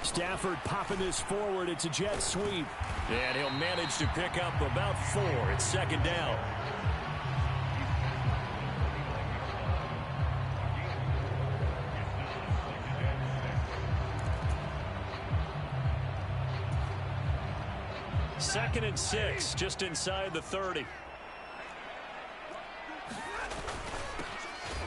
Stafford popping this forward. It's a jet sweep. And he'll manage to pick up about 4. It's second down. Second and 6, just inside the 30.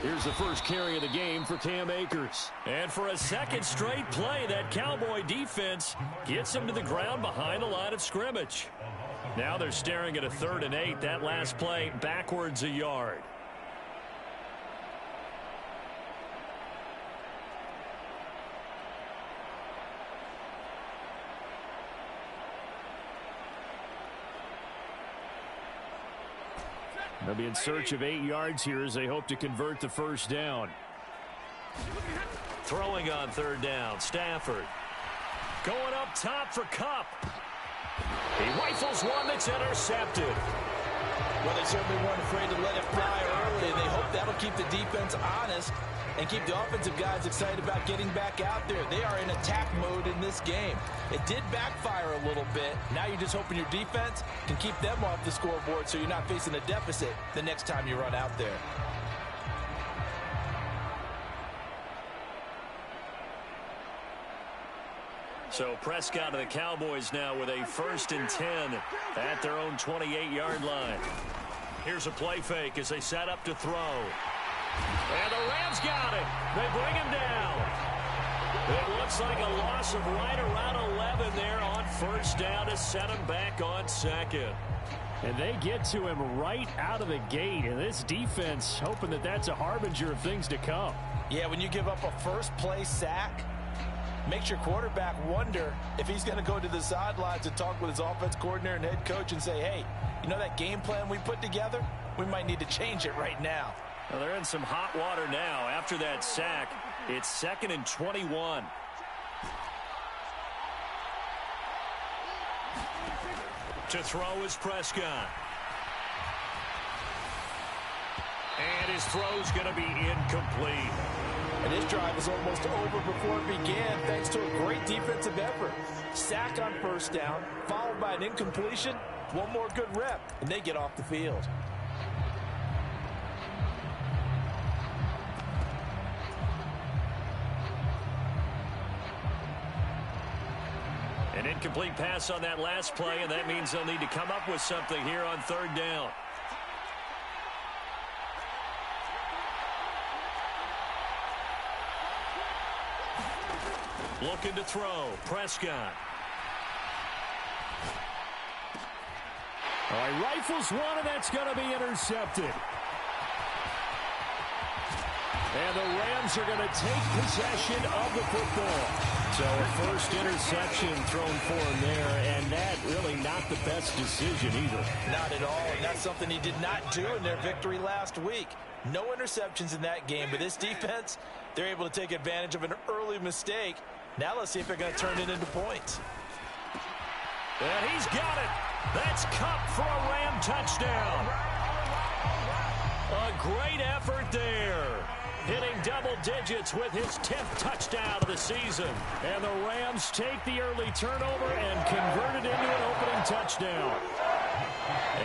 Here's the first carry of the game for Cam Akers. And for a second straight play, that Cowboy defense gets him to the ground behind the line of scrimmage. Now they're staring at a 3rd and 8. That last play backwards a yard. They'll be in search of 8 yards here as they hope to convert the first down. Throwing on 3rd down, Stafford. Going up top for Kupp. He rifles one that's intercepted. Well, they certainly weren't afraid to let it fly early, and they hope that'll keep the defense honest and keep the offensive guys excited about getting back out there. They are in attack mode in this game. It did backfire a little bit. Now you're just hoping your defense can keep them off the scoreboard so you're not facing a deficit the next time you run out there. So Prescott and the Cowboys now with a 1st and 10 at their own 28-yard line. Here's a play fake as they set up to throw. And the Rams got it. They bring him down. It looks like a loss of right around 11 there on 1st down to set him back on 2nd. And they get to him right out of the gate. And this defense hoping that that's a harbinger of things to come. Yeah, when you give up a first-play sack, makes your quarterback wonder if he's going to go to the sidelines and talk with his offense coordinator and head coach and say, hey, you know that game plan we put together? We might need to change it right now. Well, they're in some hot water now. After that sack, it's 2nd and 21. To throw is Prescott. And his throw's going to be incomplete. And his drive is almost over before it began thanks to a great defensive effort. Sack on 1st down, followed by an incompletion. One more good rep, and they get off the field. An incomplete pass on that last play, and that means they'll need to come up with something here on 3rd down. Looking to throw, Prescott. All right, rifles one, and that's going to be intercepted. And the Rams are going to take possession of the football. So a first interception thrown for him there, and that really not the best decision either. Not at all, and that's something he did not do in their victory last week. No interceptions in that game, but this defense, they're able to take advantage of an early mistake. Now let's see if they're going to turn it into points. And he's got it. That's Kupp for a Ram touchdown. A great effort there. Hitting double digits with his 10th touchdown of the season. And the Rams take the early turnover and convert it into an opening touchdown.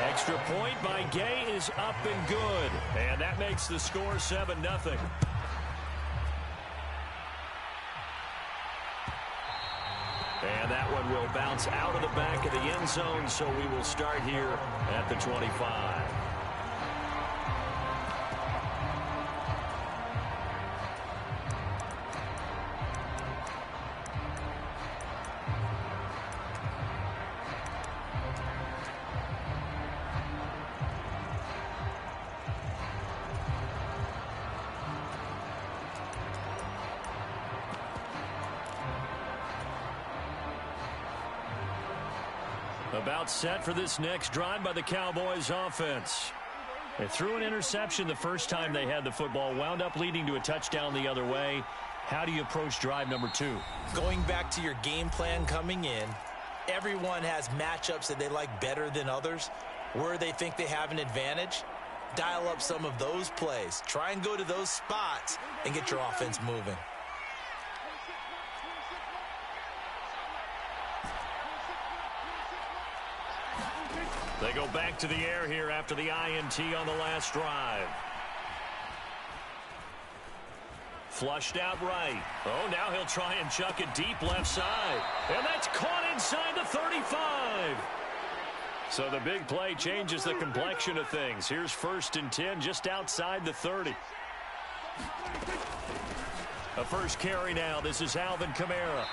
Extra point by Gay is up and good. And that makes the score 7-0. And that one will bounce out of the back of the end zone, so we will start here at the 25. About set for this next drive by the Cowboys offense. They threw an interception the first time they had the football, wound up leading to a touchdown the other way. How do you approach drive number 2? Going back to your game plan coming in, everyone has matchups that they like better than others. where they think they have an advantage, dial up some of those plays. Try and go to those spots and get your offense moving. They go back to the air here after the INT on the last drive. Flushed out right. Oh, now he'll try and chuck it deep left side. And that's caught inside the 35. So the big play changes the complexion of things. Here's 1st and 10 just outside the 30. A first carry now. This is Alvin Kamara.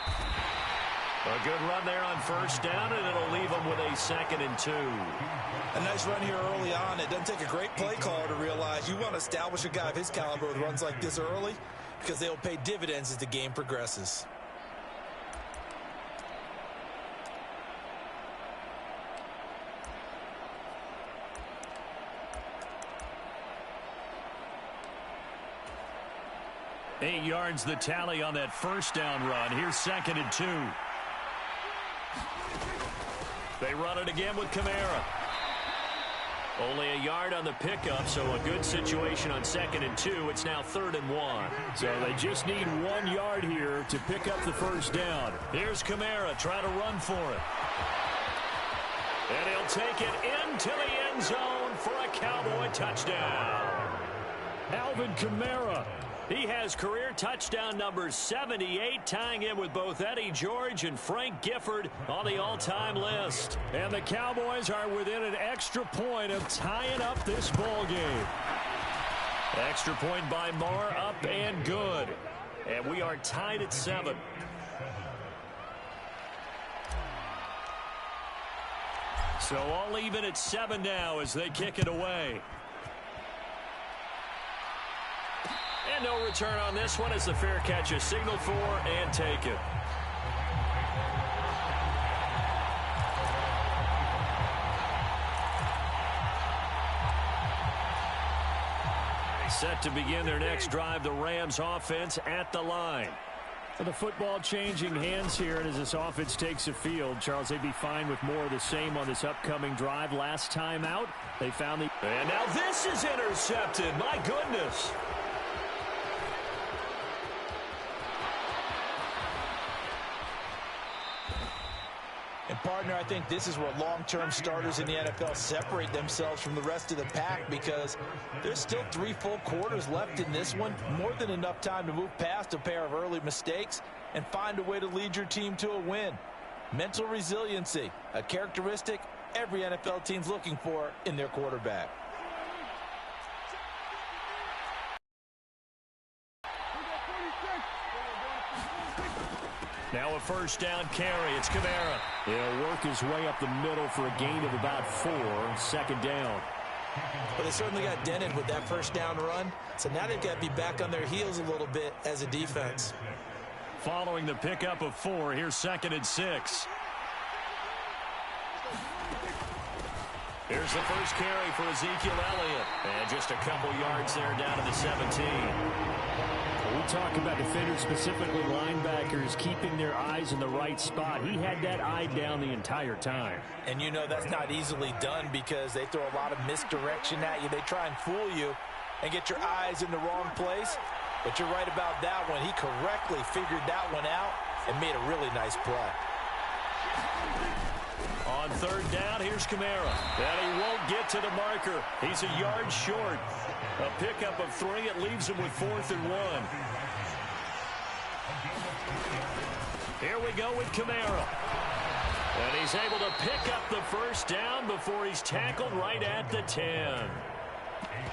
A good run there on 1st down, and it'll leave him with a 2nd and 2. A nice run here early on. It doesn't take a great play caller to realize you want to establish a guy of his caliber with runs like this early, because they'll pay dividends as the game progresses. Eight yards the tally on that 1st down run. Here's 2nd and 2. They run it again with Kamara. Only a yard on the pickup, so a good situation on 2nd and 2. It's now 3rd and 1. So they just need 1 yard here to pick up the 1st down. Here's Kamara trying to run for it. And he'll take it into the end zone for a Cowboy touchdown. Alvin Kamara. He has career touchdown number 78, tying in with both Eddie George and Frank Gifford on the all-time list. And the Cowboys are within an extra point of tying up this ball game. Extra point by Moore, up and good. And we are tied at 7. So all even at 7 now as they kick it away. And no return on this one as the fair catch is signaled for and taken. Set to begin their next drive, the Rams offense at the line. The football changing hands here, and as this offense takes the field, Charles, they'd be fine with more of the same on this upcoming drive. Last time out, they found the... And now this is intercepted. My goodness. And, partner, I think this is where long-term starters in the NFL separate themselves from the rest of the pack, because there's still 3 full quarters left in this one. More than enough time to move past a pair of early mistakes and find a way to lead your team to a win. Mental resiliency, a characteristic every NFL team's looking for in their quarterback. Now a 1st down carry. It's Kamara. He'll work his way up the middle for a gain of about 4. 2nd down. But they certainly got dented with that 1st down run. So now they've got to be back on their heels a little bit as a defense. Following the pickup of 4, here's 2nd and 6. Here's the first carry for Ezekiel Elliott. And just a couple yards there down to the 17. We talk about defenders, specifically linebackers, keeping their eyes in the right spot. He had that eye down the entire time. And you know that's not easily done because they throw a lot of misdirection at you. They try and fool you and get your eyes in the wrong place. But you're right about that one. He correctly figured that one out and made a really nice play. On 3rd down, here's Kamara. And he won't get to the marker. He's a yard short. A pickup of 3. It leaves him with 4th and 1. Here we go with Kamara. And he's able to pick up the 1st down before he's tackled right at the 10.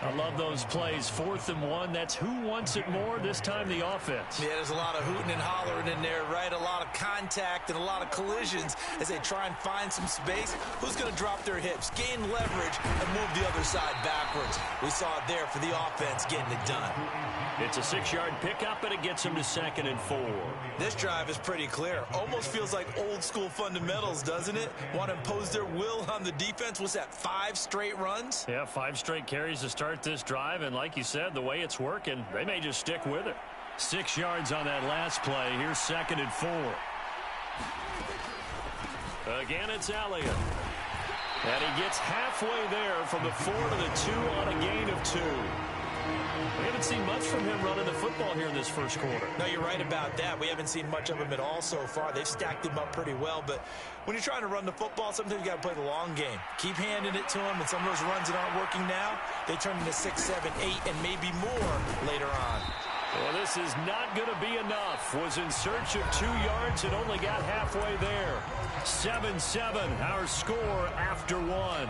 I love those plays. 4th and 1. That's who wants it more, this time the offense. Yeah, there's a lot of hooting and hollering in there, right? A lot of contact and a lot of collisions as they try and find some space. Who's going to drop their hips, gain leverage, and move the other side backwards? We saw it there for the offense getting it done. It's a 6-yard pickup, and it gets him to 2nd and 4. This drive is pretty clear. Almost feels like old school fundamentals, doesn't it? Want to impose their will on the defense. What's that, 5 straight runs? Yeah, 5 straight carries to start this drive, and like you said, the way it's working, they may just stick with it. 6 yards on that last play. Here's 2nd and 4. Again, it's Elliott. And he gets halfway there from the 4 to the 2 on a gain of 2. We haven't seen much from him running the football here in this first quarter. No, you're right about that. We haven't seen much of him at all so far. They've stacked him up pretty well, but when you're trying to run the football, sometimes you got to play the long game. Keep handing it to him, and some of those runs that aren't working now, they turn into 6, 7, 8, and maybe more later on. Well, this is not going to be enough. Was in search of 2 yards and only got halfway there. 7-7, our score after 1.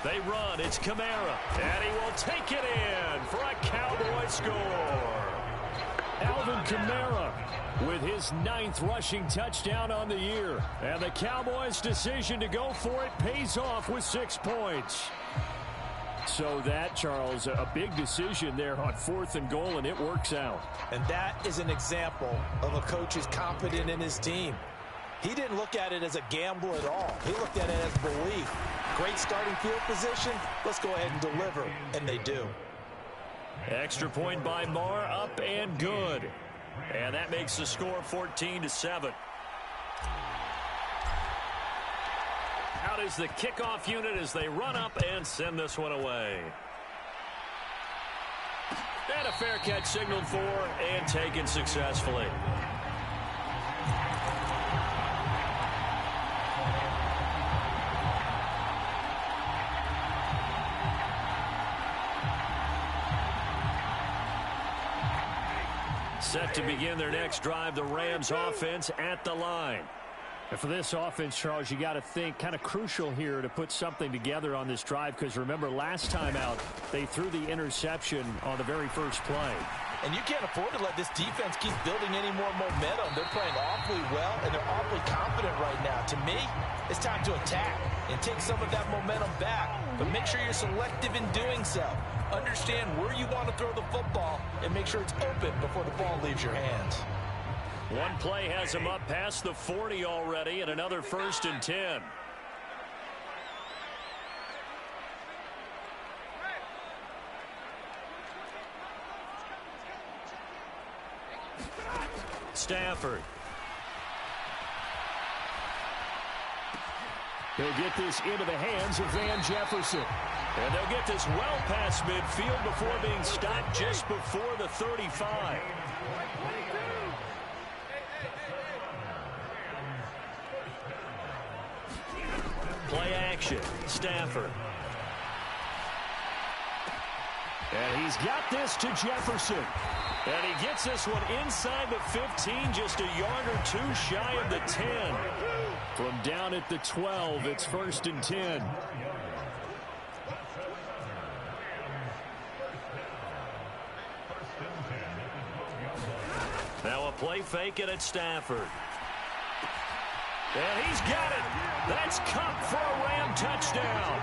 They run. It's Kamara. And he will take it in for a Cowboy score. Alvin Kamara with his 9th rushing touchdown on the year. And the Cowboys' decision to go for it pays off with 6 points. So that, Charles, a big decision there on 4th and goal, and it works out. And that is an example of a coach who's confident in his team. He didn't look at it as a gamble at all. He looked at it as belief. Great starting field position. Let's go ahead and deliver. And they do. Extra point by Marr, up and good. And that makes the score 14-7. Out is the kickoff unit as they run up and send this one away. And a fair catch signaled for and taken successfully. Set to begin their next drive, the Rams offense at the line. And for this offense, Charles, you got to think kind of crucial here to put something together on this drive, because remember last time out they threw the interception on the very first play. And you can't afford to let this defense keep building any more momentum. They're playing awfully well, and they're awfully confident right now. To me, it's time to attack and take some of that momentum back. But make sure you're selective in doing so. Understand where you want to throw the football and make sure it's open before the ball leaves your hands. One play has him up past the 40 already, and another 1st and 10. Stafford. He'll get this into the hands of Van Jefferson. And they'll get this well past midfield before being stopped just before the 35. Play action. Stafford. And he's got this to Jefferson. And he gets this one inside the 15, just a yard or 2 shy of the 10. From down at the 12, it's 1st and 10. Now a play fake it at Stafford. And he's got it. That's Kupp for a Ram touchdown.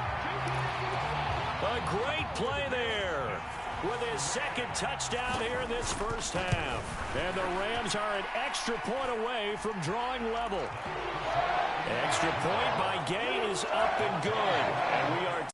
A great play there with his 2nd touchdown here in this first half. And the Rams are an extra point away from drawing level. Extra point by Gay is up and good. And we are